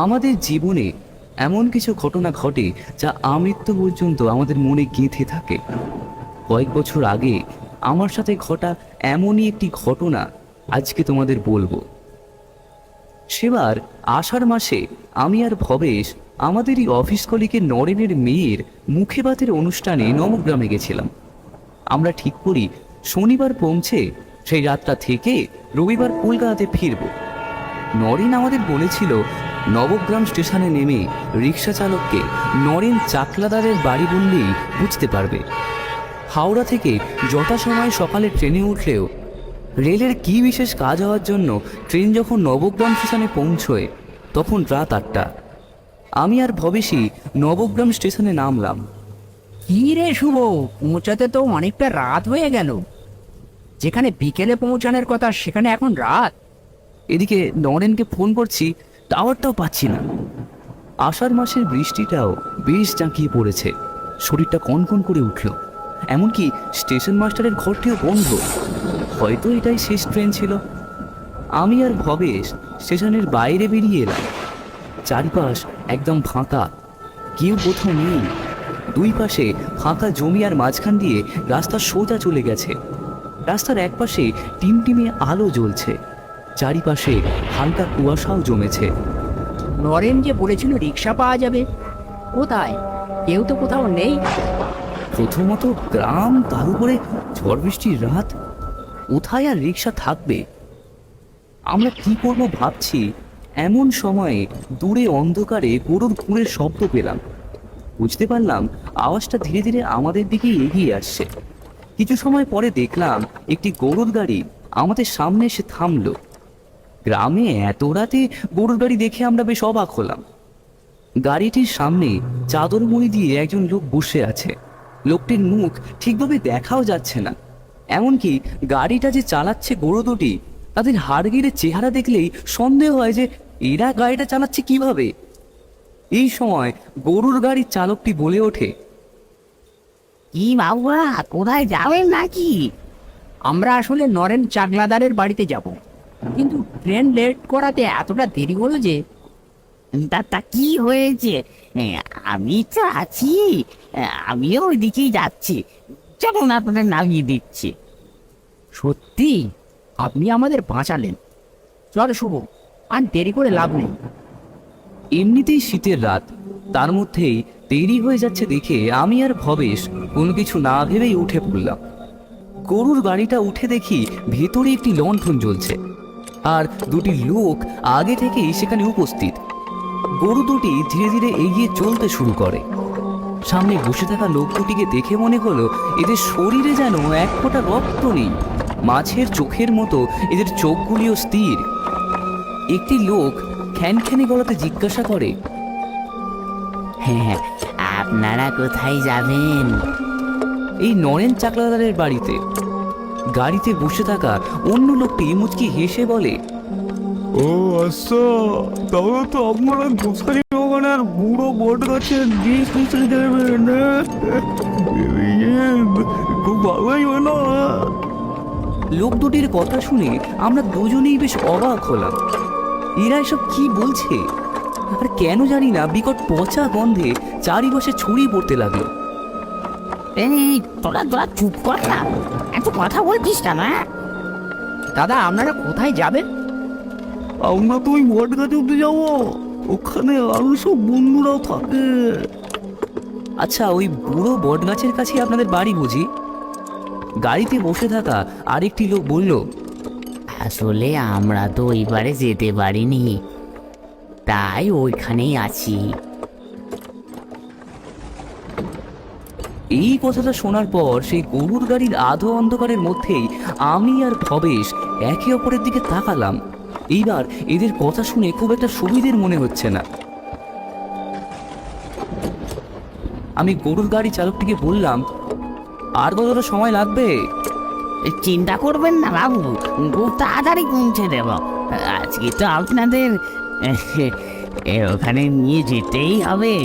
আমাদের জীবনে এমন কিছু ঘটনা ঘটে যা আমৃত্যু পর্যন্ত আমাদের মনে গেঁথে থাকে। কয়েক বছর আগে আমার সাথে ঘটা এমনই একটি ঘটনা আজকে তোমাদের বলবো। সেবার আষাঢ় মাসে আমি আর ভবেশ আমাদেরই অফিস কলিগের নরেনের মেয়ের মুখে ভাতের অনুষ্ঠানে নবগ্রামে গেছিলাম। আমরা ঠিক করি শনিবার পৌঁছে সেই রাতটা থেকে রবিবার কলকাতাতে ফিরব। নরেন আমাদের বলেছিল নবগ্রাম স্টেশনে নেমে রিক্সা চালককে নরেন চাকলাদারের বাড়ি বললেই বুঝতে পারবে। হাওড়া থেকে যথাসময়ে সকালে ট্রেনে উঠলেও রেলের কি বিশেষ কাজ হওয়ার জন্য ট্রেন যখন নবগ্রাম স্টেশনে পৌঁছয় তখন রাত 8টা। আমি আর ভবেশই নবগ্রাম স্টেশনে নামলাম। কি রে শুভ, পৌঁছাতে তো অনেকটা রাত হয়ে গেল। যেখানে বিকেলে পৌঁছানোর কথা সেখানে এখন রাত। এদিকে নরেনকে ফোন করছি, টাওয়ারটাও পাচ্ছি না। আষাঢ় মাসের বৃষ্টিটাও বেশ জাঁকিয়ে পড়েছে। শরীরটা কনকন করে উঠল। এমনকি স্টেশন মাস্টারের ঘরটিও বন্ধ। হয়তো এটাই শেষ ট্রেন ছিল। আমি আর ভবেশ স্টেশনের বাইরে বেরিয়ে এলাম। চারিপাশ একদম ফাঁকা, কেউ কোথাও নেই। দুই পাশে ফাঁকা জমি আর মাঝখান দিয়ে রাস্তা সোজা চলে গেছে। রাস্তার একপাশে টিমটিমে আলো জ্বলছে, চারিপাশে হালকা কুয়াশাও জমেছে। নরেন যে বলেছিল রিক্সা পাওয়া যাবে, কোথায়? কেউ তো কোথাও নেই। প্রথমত গ্রাম, তার উপরে ঝড় বৃষ্টির রাত, কোথায় আর রিক্সা থাকবে? আমরা কি করব ভাবছি, এমন সময়ে দূরে অন্ধকারে গরুর খুঁড়ের শব্দ পেলাম। বুঝতে পারলাম আওয়াজটা ধীরে ধীরে আমাদের দিকে এগিয়ে আসছে। কিছু সময় পরে দেখলাম একটি গরুর গাড়ি আমাদের সামনে এসে থামলো। গ্রামে এত রাতে গরুর গাড়ি দেখে আমরা বেশ অবাক হলাম। গাড়িটির সামনে চাদর মুড়ি দিয়ে একজন লোক বসে আছে। লোকটির মুখ ঠিকভাবে দেখাও যাচ্ছে না। এমনকি গাড়িটা যে চালাচ্ছে গরু দুটি, তাদের হাড়গিরে চেহারা দেখলেই সন্দেহ হয় যে এরা গাড়িটা চালাচ্ছে কিভাবে। এই সময় গরুর গাড়ির চালকটি বলে ওঠে, কি বাবুরা, কোথায় যাবেন নাকি? আমরা আসলে নরেন চাকলাদারের বাড়িতে যাব, কিন্তু ট্রেন লেট করাতে এতটা দেরি হলো যে। তা কি হয়েছে? আমি তো আছি, আমিও ওইদিকেই যাচ্ছি। চলুন আপনাদের নামিয়ে দিচ্ছি। সত্যি আপনি আমাদের বাঁচালেন। চল শুভ, আর দেরি করে লাভ নেই। এমনিতেই শীতের রাত, তার মধ্যেই দেরি হয়ে যাচ্ছে দেখে আমি আর ভবেশ কোনো কিছু না ভেবেই উঠে পড়লাম। গরুর গাড়িটা উঠে দেখি ভেতরে একটি লণ্ঠন জ্বলছে, আর দুটি লোক আগে থেকেই সেখানে উপস্থিত। গরু দুটি ধীরে ধীরে এগিয়ে চলতে শুরু করে। সামনে বসে থাকা লোক দুটিকে দেখে মনে হলো এদের শরীরে যেন এক ফোঁটা রক্ত নেই। মাছের চোখের মতো এদের চোখগুলিও স্থির। একটি লোক খ্যানখ্যানে গলাতে জিজ্ঞাসা করে, হ্যাঁ, আপনারা কোথায় যাবেন? এই নরেন চাকলাদারের বাড়িতে। গাড়িতে বসে থাকা অন্য লোকটি মুচকি হেসে বলে, ও আচ্ছা, তাহলে তো আপনারা গোসাই বাগানের বুড়ো বট গাছের বীজ খুঁজতে যাবেন। খুব ভালোই হলো। লোক দুটির কথা শুনে আমরা দুজনেই বেশ অবাক হলাম। এরা এসব কি বলছে? আর কেন জানি না বিকট পচা গন্ধে চারিপাশে ছড়িয়ে পড়তে লাগলো। এই তোরা তোরা চুপ কর না, এত কথা বলছিস কেন? দাদা, আপনারা কোথায় যাবেন? আমরা তো ওই বট গাছে উঠতে যাবো, ওখানে আরো সব বন্ধুরাও থাকে। আচ্ছা, ওই বুড়ো বট গাছের কাছে আপনাদের বাড়ি বুঝি? গাড়িতে বসে থাকা আরেকটি লোক বলল, আসলে আমরা তো ওইবারে যেতে পারিনি, তাই ওইখানেই আছি। এই কথাটা শোনার পর সেই গরুর গাড়ির আধো অন্ধকারের মধ্যেই আমি আর ভবেশ একে অপরের দিকে তাকালাম। এইবার এদের কথা শুনে খুব একটা সুবিধের মনে হচ্ছে না। আমি গরুর গাড়ি চালকটিকে বললাম, আর কতটা সময় লাগবে? চিন্তা করবেন না বাবু, খুব তাড়াতাড়ি পৌঁছে দেব। আজকে তো আপনাদের ওখানে নিয়ে যেতেই হবে।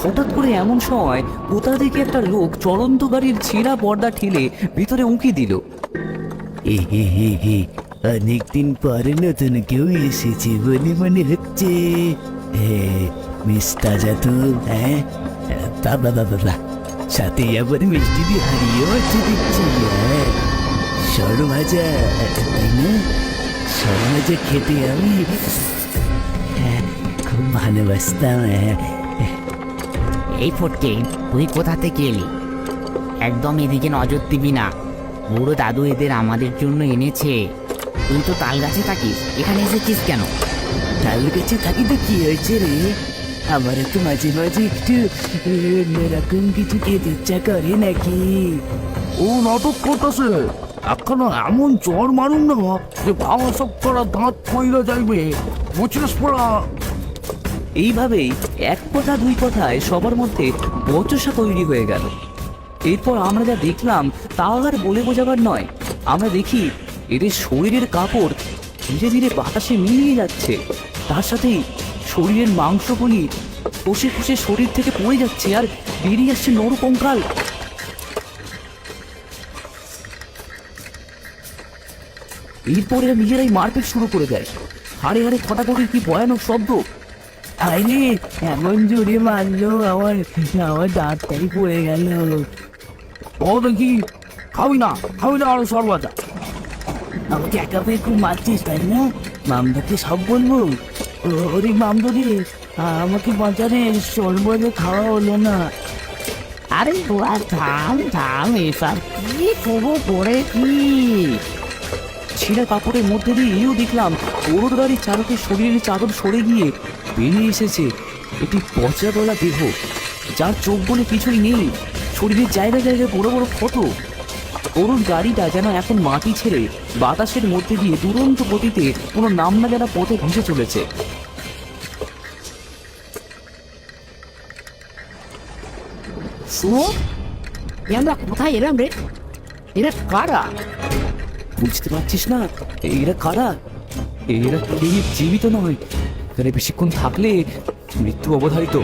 হঠাৎ করে এমন সময় কোথা থেকে একটা লোক চলন্ত গাড়ির ছেঁড়া পর্দা ঠেলে ভিতরে উঁকি দিল। অনেকদিন পরে নতুন কেউ এসেছে বলে মনে হচ্ছে। মিষ্টা তো, হ্যাঁ বাবা বাবা, সাথে আবার মিষ্টি দিয়ে হারিয়েও আছে দেখছি। সরু ভাজা, তাই না? সরু ভাজা খেতে আমি খুব ভালোবাসতাম। এই ফটকে, তুই কোথা থেকে এলি? একদম এদিকে নজর দিবি না। বুড়ো দাদু এদের আমাদের জন্য এনেছে। তুই তো তাল গাছে থাকিস, এখানে এসেছিস কেন? তাল গাছে থাকি তো কি হয়েছে রে? আমার তো মাঝে মাঝে একটু অন্যরকম কিছু খেতে ইচ্ছা করে নাকি। ও নাটক করতেছে। এখনো এমন জ্বর মারুন না যে ভাঙা সব করা দাঁত ফইলে যাইবে, বুঝছিস পড়া? এইভাবেই এক কথা দুই কথায় সবার মধ্যে বচসা তৈরি হয়ে গেল। এরপর আমরা যা দেখলাম তা আর বলে বোঝাবার নয়। আমরা দেখি এদের শরীরের কাপড় ধীরে ধীরে বাতাসে মিলিয়ে যাচ্ছে, তার সাথেই শরীরের মাংসগুলি খসে খসে শরীর থেকে পড়ে যাচ্ছে আর বেরিয়ে আসছে নরকঙ্কাল। এরপর এরা নিজেরাই মারপিট শুরু করে দেয়। হাড়ে হাড়ে ফটাফটির কি ভয়ানক শব্দ! আরে এমন জোরে মারলো, আমার আমার দাঁতটাই পড়ে গেল। ও দেখি, খাবি না আরো সর্বদা। আমাকে একা পেয়ে খুব মারছিস তাই না? মামদাকে সব বলবো? ওরে মামদা রে, আমাকে বাজারে সর্বদা খাওয়া হলো না। আরে তোরা থাম থাম, এসব কি শুরু করে কি? ছেঁড়া কাপড়ের মধ্যে দিয়ে এও দেখলাম গরুর গাড়ির চালকের শরীরের চাদর সরে গিয়ে বেরিয়ে এসেছে একটি পচা গলা দেহ, যার চোখ বলে কিছুই নেই। শরীরের জায়গায় জায়গায় বড় বড় ক্ষত। গরুর গাড়িটা যেন এখন মাটি ছেড়ে বাতাসের মধ্যে দিয়ে দুরন্ত গতিতে কোনো নাম না জানা পথে ভেসে চলেছে। শুনো, আমরা কোথায় এলাম রে? এরা কারা? বুঝতে পারছিস না এরা কারা? এরা কেউ জীবিত নয়, এখানে বেশিক্ষণ থাকলে মৃত্যু অবধারিত।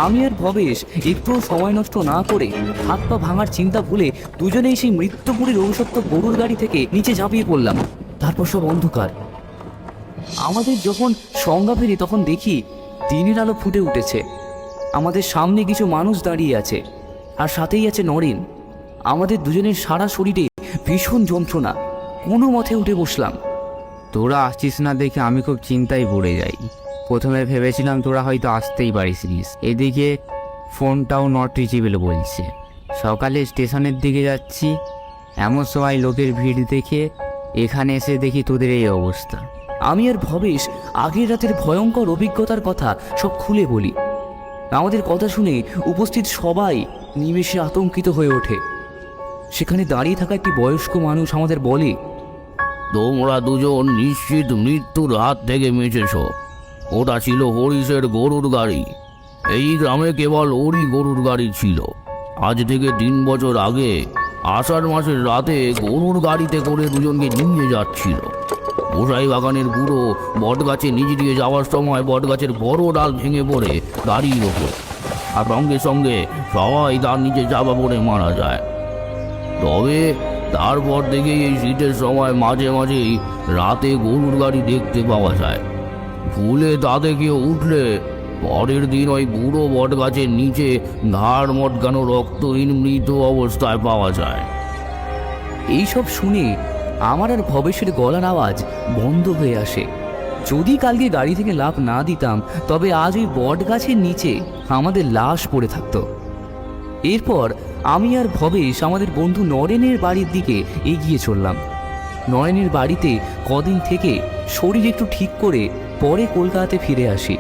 আমি আর ভবেশ একটু সময় নষ্ট না করে হাত পা ভাঙার চিন্তা ভুলে দুজনেই সেই মৃত্যুপুরীর অভিশপ্ত গরুর গাড়ি থেকে নিচে ঝাঁপিয়ে পড়লাম। তারপর সব অন্ধকার। আমাদের যখন সংজ্ঞা ফিরি তখন দেখি দিনের আলো ফুটে উঠেছে। আমাদের সামনে কিছু মানুষ দাঁড়িয়ে আছে, আর সাথেই আছে নরেন। আমাদের দুজনের সারা শরীরে ভীষণ যন্ত্রণা। কোনো মতে উঠে বসলাম। তোরা আসছিস না দেখে আমি খুব চিন্তায় পড়ে যাই। প্রথমে ভেবেছিলাম তোরা হয়তো আসতেই পারিস। এদিকে ফোনটাও নট রিচেবল বলছে। সকালে স্টেশনের দিকে যাচ্ছি, এমন সময় লোকের ভিড় দেখে এখানে এসে দেখি তোদের এই অবস্থা। আমি আর ভবেশ আগের রাতের ভয়ঙ্কর অভিজ্ঞতার কথা সব খুলে বলি। আমাদের কথা শুনে উপস্থিত সবাই নিমেষে আতঙ্কিত হয়ে ওঠে। সেখানে দাঁড়িয়ে থাকা একটি বয়স্ক মানুষ আমাদের বলে, তোমরা দুজন নিশ্চিত মৃত্যুর হাত থেকে বেঁচেছ। ওটা ছিল হরিশের গরুর গাড়ি। এই গ্রামে কেবল ওরই গরুর গাড়ি ছিল। আজ থেকে 3 বছর আগে আষাঢ় মাসের রাতে গরুর গাড়িতে করে দুজনকে নিয়ে যাচ্ছিল। গোসাই বাগানের বুড়ো বটগাছে নিচে দিয়ে যাওয়ার সময় বটগাছের বড় ডাল ভেঙে পড়ে গাড়ির ওপর, আর সঙ্গে সঙ্গে সবাই তার নিচে চাপা পড়ে মারা যায়। তবে তারপর থেকে এই শীতের সময় মাঝে মাঝেই রাতে গরুর গাড়ি দেখতে পাওয়া যায়। ভুলে তাতে কেউ উঠলে পরের দিন ওই বুড়ো বট গাছের নিচে ঘাড় মটকানো রক্তহীন মৃত অবস্থায় পাওয়া যায়। এইসব শুনে আমার আর ভবেশের গলার আওয়াজ বন্ধ হয়ে আসে। যদি কালকে গাড়ি থেকে লাফ না দিতাম তবে আজ ওই বট গাছের নিচে আমাদের লাশ পড়ে থাকতো। এরপর আমি আর ভবেশ আমাদের বন্ধু নরেনের বাড়ির দিকে এগিয়ে চললাম। নরেনের বাড়িতে কদিন থেকে শরীর একটু ঠিক করে পরে কলকাতাতে ফিরে আসি।